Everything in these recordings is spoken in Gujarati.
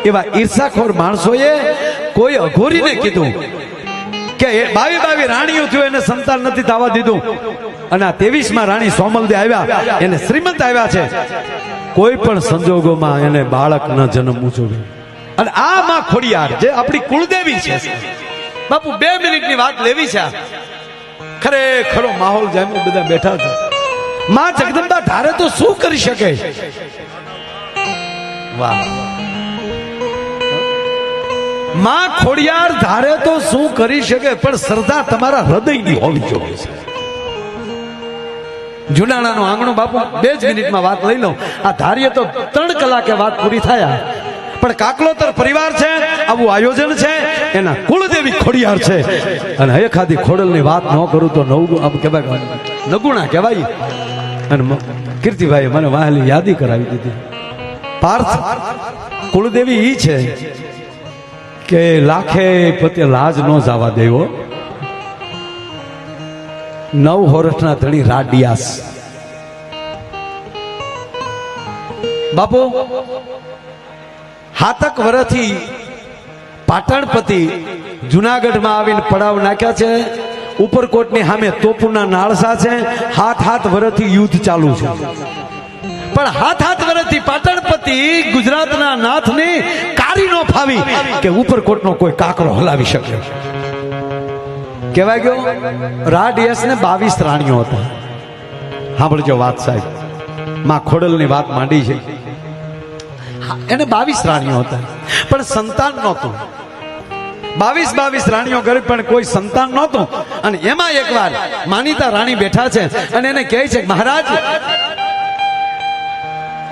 એવા ઈર્ષાખોર માણસોએ કોઈ અઘોરીને કીધું કે 22 રાણીઓ થયું એને સંતાન નથી થવા દીધું, અને આ 23માં રાણી સોમલદે આવ્યા એને શ્રીમંત આવ્યા છે, કોઈ પણ સંજોગોમાં એને બાળક ન જન્મવું જોઈએ. અને આ માં ખોડિયાર જે આપણી કુળદેવી છે બાપુ, 2 મિનિટની વાત લેવી છે. ખરેખરો માહોલ જામ્યો, બધા બેઠા છે. માં જગદંબા ધારે તો શું કરી શકે? વાહ, માં ખોડિયાર ધારે તો શું કરી શકે, પણ શ્રદ્ધા તમારા હૃદયની હોવી જોઈએ. જુનાણાનું આંગણું બાપુ 2 જ મિનિટમાં વાત લઈ લઉં. આ ધારીએ તો 3 કલાકે વાત પૂરી થયા, પણ કાકલોતર પરિવાર છે, આવું આયોજન છે, એના કુળદેવી ખોડિયાર છે. અને એખાદી ખોડલની વાત ન કરું તો નગુણા કહેવાય. અને કીર્તિભાઈ મને વાહલી યાદી કરાવી દીધી. પાર્થ, કુળદેવી ઈ છે કે લાખે પતે લાજ ન જવા દેવો. 9 વર્ષના ધણી રાડિયાસ બાપુ 7 વર્ષથી પાટણપતિ જુનાગઢમાં આવીને પડાવ નાખ્યા છે. ઉપરકોટની સામે તોપુના નાળસા છે. 7 વર્ષથી યુદ્ધ ચાલુ છે, પણ 7 વર્ષથી પાટણપતિ ગુજરાતના નાથની કારી નો ફાવી કે ઉપરકોટનો કોઈ કાકરો હલાવી શકે. કહેવાય ગયો રાડિયાસ ને 22 રાણીઓ હતા. સાંભળજો વાત સાહેબ, માં ખોડલની વાત માંડી છે. એને 22 રાણીઓ હતા, પણ સંતાન નહોતું. 22 રાણીઓ કરી પણ કોઈ સંતાન નહોતું. અને એમાં એકવાર માનીતા રાણી બેઠા છે અને એને કહે છે, મહારાજ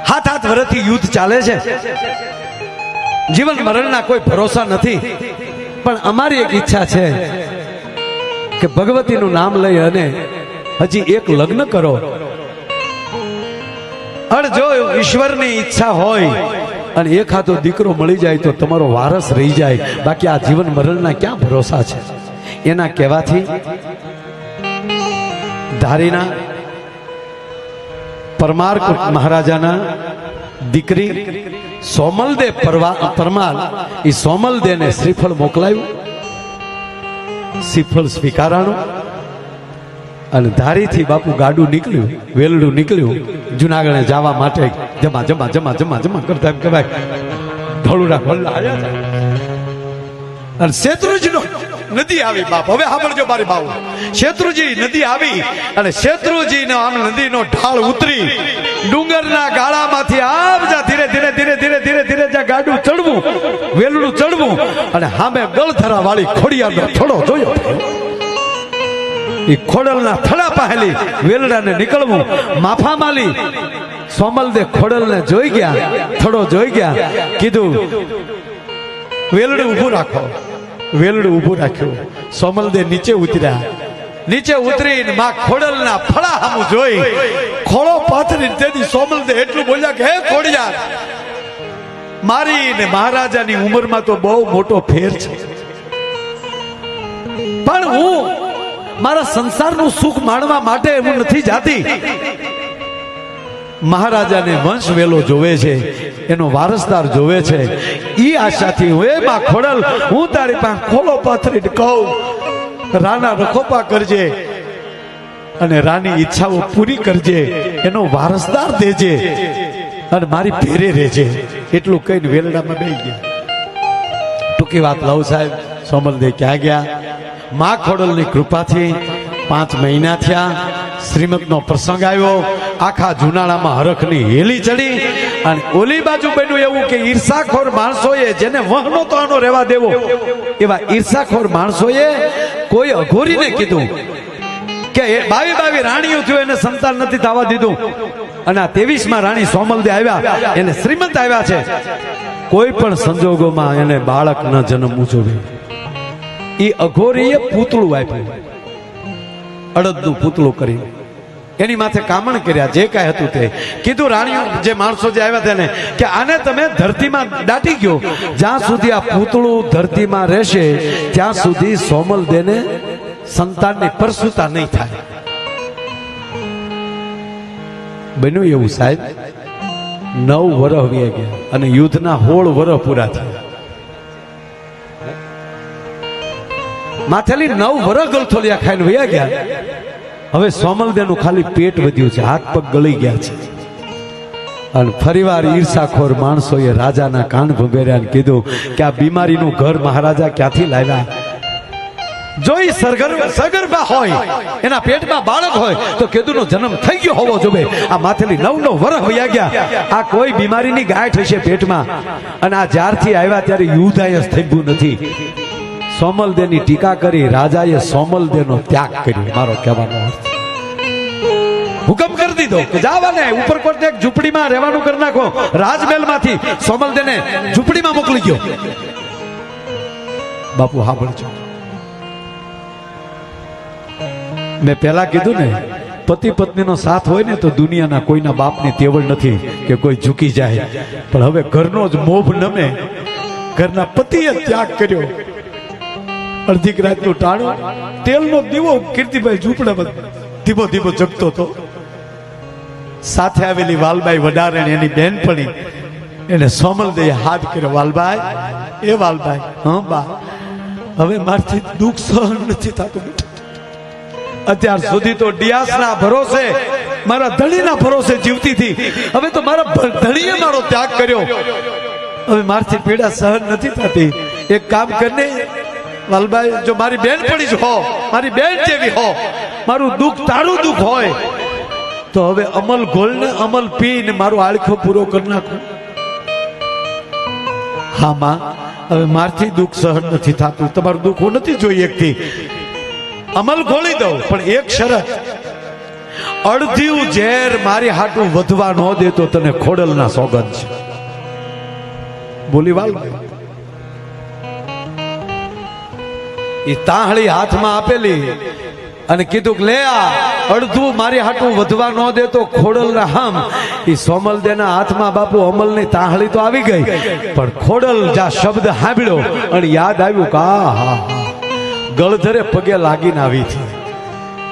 7 વર્ષથી યુદ્ધ ચાલે છે, જીવન મરણના કોઈ ભરોસા નથી, પણ અમારી એક ઈચ્છા છે કે ભગવતીનું નામ લઈ અને હજી એક લગ્ન કરો. અને જો ઈશ્વરની ઈચ્છા હોય અને એકાદો દીકરો મળી જાય તો તમારો વારસ રહી જાય, બાકી આ જીવન મરણના ક્યાં ભરોસા છે. એના કહેવાથી ધારીના પરમાર મહારાજાના દીકરી સોમલદે પરમાર એ સોમલદેને શ્રીફળ મોકલાયું. શ્રીફળ સ્વીકારાણું અને ધારીથી બાપુ ગાડું નીકળ્યું, વેલડું નીકળ્યું જુનાગઢે જવા માટે. જમા જમા જમા જમા જમા કરતા એમ કહેવાય ધોળુડા ખોલ્લા આવ્યા હતા. અને શેત્રુજીનો નદી આવી બાપ. હવે સાંભળજો મારી બાપુ, શેત્રુજી નદી આવી અને શેત્રુજીનો આમ નદીનો ઢાળ ઉતરી ડુંગરના ગાળામાંથી આવજા ધીરે ધીરે ધીરે ધીરે ધીરે ધીરે જ્યાં ગાડું ચડવું, વેલડું ચડવું, અને સામે ગળધરા વાળી ખોડિયારનો થડો જોયો. એ ખોડલના થડા પહેલી વેલડાને નીકળવું. માફા માલી સોમલદે ખોડલને જોઈ ગયા, થડો જોઈ ગયા, કીધું વેલડું ઊભું રાખો. વેલડું ઊભું રાખ્યું. સોમલદે નીચે ઉતર્યા. નીચે ઉતરીને માં ખોડલના ફળા સામું જોઈ ખોળો પાથરી તેથી સોમલદે એટલું બોલ્યા કે હે ખોડિયાર, મારી ને મહારાજાની ઉંમરમાં તો બહુ મોટો ફેર છે, પણ હું મારા સંસારનું સુખ માણવા માટે હું નથી જાતી. મહારાજાને વંશ વેલો જોવે છે, એનો વારસદાર જોવે છે. ઈ આશાથી હું એ માં ખોડલ હું તારી પાસે ખોલો પાથરીને કહું, રાણા રખોપા કરજે અને રાની ઈચ્છાઓ પૂરી કરજે, એનો વારસદાર દેજે અને મારી ભેરે રહેજે. એટલું કહીને વેલડામાં બેસી ગયા. ટૂંકી વાત લઉં સાહેબ, સોમલદે ક્યાં ગયા? માં ખોડલની કૃપાથી 5 મહિના થયા. શ્રીમતનો પ્રસંગ આવ્યો. આખા જુનાળામાં હરખની હેલી ચડી. અને ઓલી બાજુ બન્યું એવું કે ઈર્ષાખોર માણસોએ, જેને વહનો તો આનો રહેવા દેવો, એવા ઈર્ષાખોર માણસોએ કોઈ અઘોરીને કીધું કે 22 રાણીઓ થયું એને સંતાન નથી થવા દીધું, અને આ 23માં રાણી સોમલદે આવ્યા એને શ્રીમંત આવ્યા છે, કોઈ પણ સંજોગોમાં એને બાળક ન જન્મવું જોઈએ. એ અઘોરીએ પૂતળું આપ્યું, અડદનું પૂતળું કરી એની માથે કામણ કર્યા, જે કાંઈ હતું તે કીધું. રાણીઓ જે માણસો જે આવ્યા તેને કે આને તમે ધરતીમાં દાટી ગયો, જ્યાં સુધી આ પૂતળું ધરતીમાં રહેશે ત્યાં સુધી સોમલદેને સંતાનની પરસુતા નહીં થાય. બન્યું એવું સાહેબ. 9 વર્ષ વી ગયા અને યુદ્ધના 16 વર્ષ પૂરા થયા. માથેલી 9 વર્ષ ગલથોલિયા ખાઈને વયા ગયા. હવે સોમલદેનું ખાલી પેટ વધ્યું છે, હાથ પગ ગળી ગયા છે. અને ફરીવાર ઈર્ષાખોર માણસોએ રાજાના કાન ભંભેર્યા અને કીધું કે આ બીમારીનું ઘર મહારાજા ક્યાંથી લાવ્યા? જો ઈ સગર્ભા હોય, એના પેટમાં બાળક હોય તો કેદુનો જન્મ થઈ ગયો હોવો જોઈએ. આ માથેલી 9 વર્ષ વયા ગયા. આ કોઈ બીમારીની ગાંઠ હશે પેટમાં. અને આ જ્યારથી આવ્યા ત્યારે યુદ્ધ અહીંયા થયું નથી. સોમલદેની ટીકા કરી રાજાએ સોમલદેનો ત્યાગ કર્યો. મારો કહેવાનો અર્થ હુકમ કરી દીધો કે જાવાને ઉપરકોટ એક ઝૂંપડીમાં રહેવાનું કરી નાખો. રાજમહેલમાંથી સોમલદેને ઝૂંપડીમાં મોકલી ગયો. બાપુ સાંભળજો, મેં પહેલા કીધું ને, પતિ પત્નીનો સાથ હોય ને તો દુનિયાના કોઈના બાપની તેવડ નથી કે કોઈ ઝૂકી જાય. પણ હવે ઘરનો જ મોભ નમે, ઘરના પતિએ ત્યાગ કર્યો. અડધી રાતનું ટાણું, તેલનો દીવો કીર્તિભાઈ ઝૂંપડામાં ધીમો ધીમો જગતો હતો. સાથે આવેલી વાલબાઈ વડારણ એની બેનપણી એને સોમલદેએ હાથ કર્યો. વાલબાઈ, એ વાલબાઈ, હા બા, હવે મારથી દુઃખ સહન નથી થતું. અત્યાર સુધી તો ડિયાસના ભરોસે, મારા ધણીના ભરોસે જીવતી હતી. હવે તો મારા ધણીએ મારો ત્યાગ કર્યો. હવે મારથી પીડા સહન નથી થતી. એક કામ કરને વાલબાઈ, જો મારી બેનપણી જ હો, મારી બેન જેવી હો, મારું દુઃખ તારું દુઃખ હોય તો હવે અમલ ઘોલને અમલ પીને મારો આળખો પૂરો કરી નાખો. હા માં, હવે મારથી દુઃખ સહન નથી થતું. તમારું દુઃખ હું નથી જોઈ એકથી. અમલ ઘોળી દઉં, પણ એક શરત, અડધ્યું ઝેર મારી હાટું વધવા ન દે તો તને ખોડલના સોગંદ છે. બોલી વાલબાઈ. એ તાહળી હાથમાં આપેલી અને કીધું કે લે આ અડધું મારી હાટું વધવા ન દે તો ખોડલના હમ. એ સોમલદેના હાથમાં બાપુ અમલની તાહળી તો આવી ગઈ, પણ ખોડલ જા શબ્દ સાંભળ્યો અને યાદ આવ્યું કે હા, ગળધરે પગે લાગીને આવી હતી.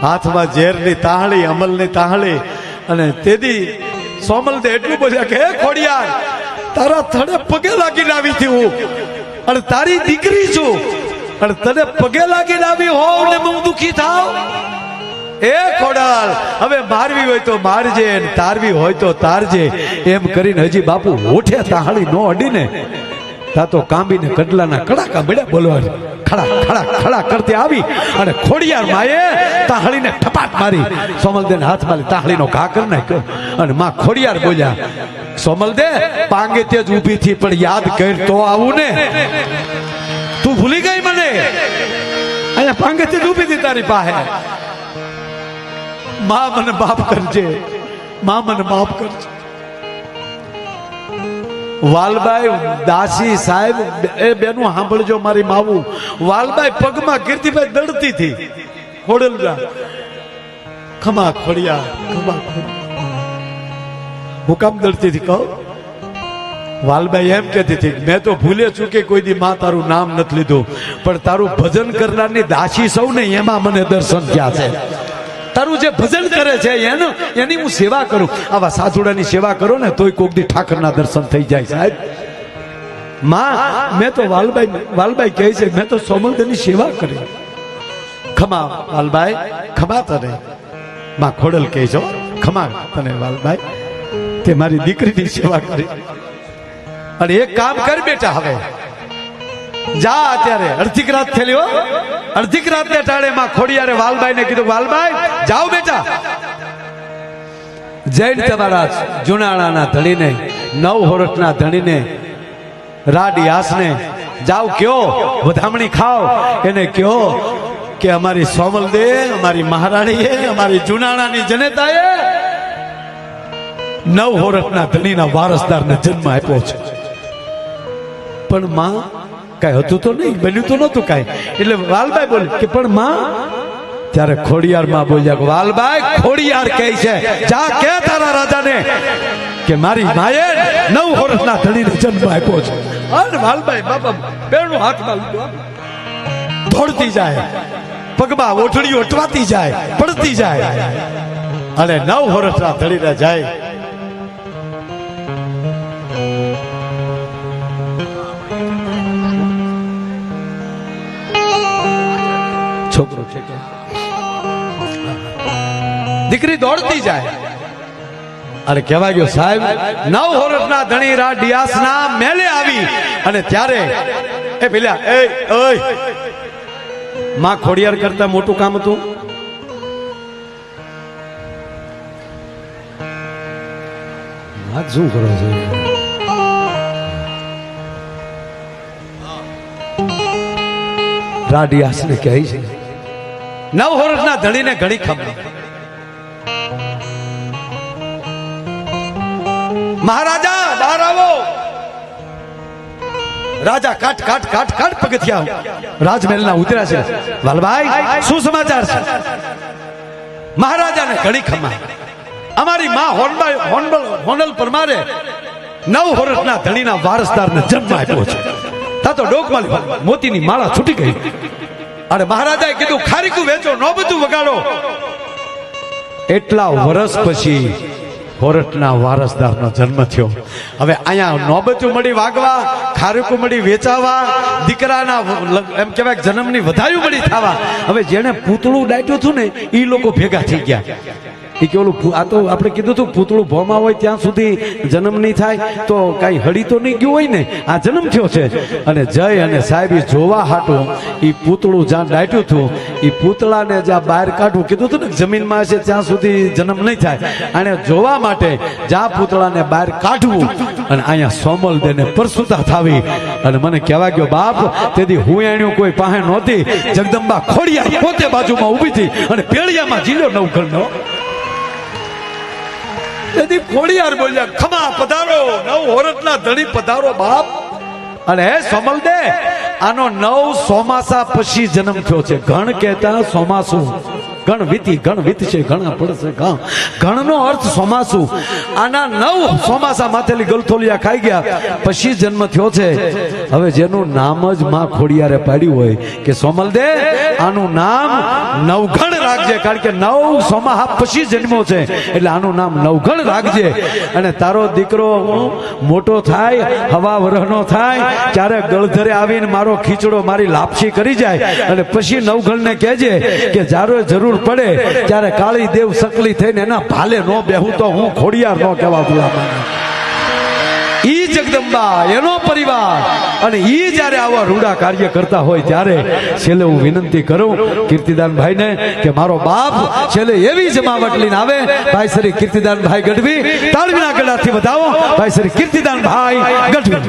હાથમાં ઝેરની તાહળી, અમલની તાહળી. અને તેથી સોમલદે એટલું બોલ્યા કે હે ખોડિયાર, તારા થડે પગે લાગીને આવી હતી હું, અને તારી દીકરી છું, અને તને પગે લાગીને આવી હોવ ને હું દુખી થાવ. એ ખોડલ, હવે મારવી હોય તો મારજે, તારવી હોય તો તારજે. એમ કરીને હજી બાપુ ઓઠે તાહળી નો અડીને તા તો કાંબીને કડલાના કડાકા મળ્યા બોલવા. ખડા ખડા ખડા કરતી આવી અને ખોડિયાર માએ તાહળીને ઠપાટ મારી. સોમલદેના હાથમાં તાહળીનો ઘા કરી નાખ્યો. અને માં ખોડિયાર બોલ્યા, સોમલદે પાંગે તે જ ઊભી થી, પણ યાદ કર તો આવું ને. તું ભૂલી ગઈ મને? અહીંયા પાંગે તે જ ઊભી હતી તારી પાસે. માં મને માફ કરજે, માં મને માફ કરજે. વાલબાઈ દાસી સાહેબ એ બેનું સાંભળજો મારી માવું. વાલબાઈ પગમાં કીર્તિભાઈ દડતી હતી. ખોડલજા ખમા ખોડિયા, ખમા હું કામ દડતી હતી કહો? વાલબાઈ એમ કહેતી હતી, મેં તો ભૂલે ચૂકે કોઈ દી માં તારું નામ નથી લીધું, પણ તારું ભજન કરનારની દાસી સૌ ને એમાં મને દર્શન થયા છે. તારું જે ભજન કરે છે એની હું સેવા કરું. આવા સાધુડાની સેવા કરો ને તોય કોક દી ઠાકરના દર્શન થઈ જાય સાહેબ. માં, મેં તો વાલબાઈ કહે છે, મેં તો સોમલદેની સેવા કરી. ખમા વાલબાઈ, ખમા તને. માં ખોડલ કહે છો, ખમા તને વાલબાઈ, તે મારી દીકરીની સેવા કરી. અને એક કામ કર બેટા, હવે જા, અત્યારે અડધીક રાત થયેલી હો, અડધીક રાત ને ટાળે માં ખોડિયારે વાલબાઈ ને કીધું, વાલબાઈ જાઓ બેટા, જૈન તમારા જુનાણાના ધણીને, 9 વર્ષના ધણીને, રાડિયાસને જાઓ કયો, વધામણી ખાઓ. એને કયો કે અમારી સોમલદે, અમારી મહારાણીએ, અમારી જુનાણાની જનતાએ 9 વર્ષના ધણીના વારસદારને જન્મ આપ્યો છે. પણ માં કઈ હતું તો નહીં, બન્યું તો નતું કઈ. એટલે વાલબાઈ બોલી કે પણ માં. ત્યારે ખોડિયાર માં બોલ્યા કે વાલબાઈ, ખોડિયાર કહે છે, જા કે તારા રાજાને કે મારી માએ 9 વર્ષના ધણીને જન્મ આપ્યો છે. અને વાલબાઈ બાપા બેનું હાથમાં લીધું, દોડતી જાય, પગમાં ઓઠડી અટવાતી જાય, પડતી જાય, અને 9 વર્ષના ધણીને જાય દીકરી દોડતી જાય અરે કહેવાય ગયો સાહેબ 9 વર્ષના ધણી રા ડિયાસના મેલે આવી અને ત્યારે એ પેલા એ ઓય માં ખોડિયાર કરતા મોટું કામ હતું. આ શું કરો છો? રા ડિયાસને કહે છે 9 વર્ષના ધણીને ઘણી ખબર. મહારાજા બહાર આવો. રાજા કાટ કાટ કાટ કાટ પગથિયા રાજમહેલના ઉતર્યા છે. વાલભાઈ શું સમાચાર છે? મહારાજાને ઘણી ખમા. અમારી માં હોનલ પરમારે 9 વર્ષના ધણીના વારસદારને જન્મ આપ્યો છે. તા તો ડોકમાં મોતીની માળા છૂટી ગઈ. અને મહારાજાએ કીધું ખારીકું વેચો, નોબતું વગાડો. એટલા વર્ષ પછી હોરઠના વારસદારનો જન્મ થયો. હવે અહીંયા નોબતું મળી વાગવા, ખારીકું મળી વેચાવા, દીકરાના એમ કહેવાય જન્મની વધાયું મળી થવા. હવે જેને પૂતળું દાટ્યું હતું ને એ લોકો ભેગા થઈ ગયા. એ કે ઓલું આ તો આપણે કીધું હતું પૂતળું ભોમાં હોય ત્યાં સુધી જન્મ નહીં થાય તો કઈ હળી તો નહીં ગયું હોય ને. આ જન્મ થયો છે. અને જય અને સાહેબ જોવા હાટું એ પૂતળું જ્યાં દાટ્યું હતું એ પૂતળાને જ્યાં બહાર કાઢવું કીધું હતું ને જમીનમાં હશે ત્યાં સુધી જન્મ નહીં થાય. અને જોવા માટે જ્યાં પૂતળાને બહાર કાઢવું અને અહીંયા સોમલ દેને પરસુતા થાવી. અને મને કહેવા ગયો બાપ તેથી હું એણ્યું કોઈ પાસે નહોતી. જગદંબા ખોડિયાર પોતે બાજુમાં ઊભી હતી અને પેળિયામાં જીલ્યો નવઘણનો. તેથી ખોડિયાર બોલ્યા ખમા પધારો, 9 વર્ષના ધણી પધારો બાપ. અને હે સોમલ દે આનો 9 ચોમાસા પછી જન્મ થયો છે. ઘણ કહેતા ચોમાસું, ગણ વીતી છે, ઘણા પડશે ઘણનો અર્થ ચોમાસું. આના 9 ચોમાસા માથેલી ગલથોલિયા ખાઈ ગયા પછી જન્મ થયો છે. હવે જેનું નામ જ માં ખોડિયારે પાડ્યું હોય કે સોમલ દે આનું નામ નવઘણ રાખજે, કારણ કે 9 ચોમાસા પછી જન્મ્યો છે એટલે આનું નામ નવઘણ રાખજે. અને તારો દીકરો મોટો થાય, હવા વરહનો થાય, ક્યારેક ગળધરે આવીને મારો ખીચડો મારી લાપસી કરી જાય અને પછી નવઘણને કહેજે કે જારો જરૂર પડે ત્યારે કાળી દેવ સકલી થઈને એના ભાલે નો બેહું તો હું ખોડિયાર નો કહેવા બોલા. ઈ જગદંબા એનો પરિવાર અને ઈ જ્યારે આવા રૂડા કાર્ય કરતા હોય ત્યારે છેલ્લે હું વિનંતી કરું કીર્તિદાનભાઈને કે મારો બાપ છેલ્લે એવી જમાવટ લઈને આવે. ભાઈ શ્રી કીર્તિદાનભાઈ ગઢવી તાળવીના ગળાથી વધાવો. ભાઈ શ્રી કીર્તિદાનભાઈ ગઢવી.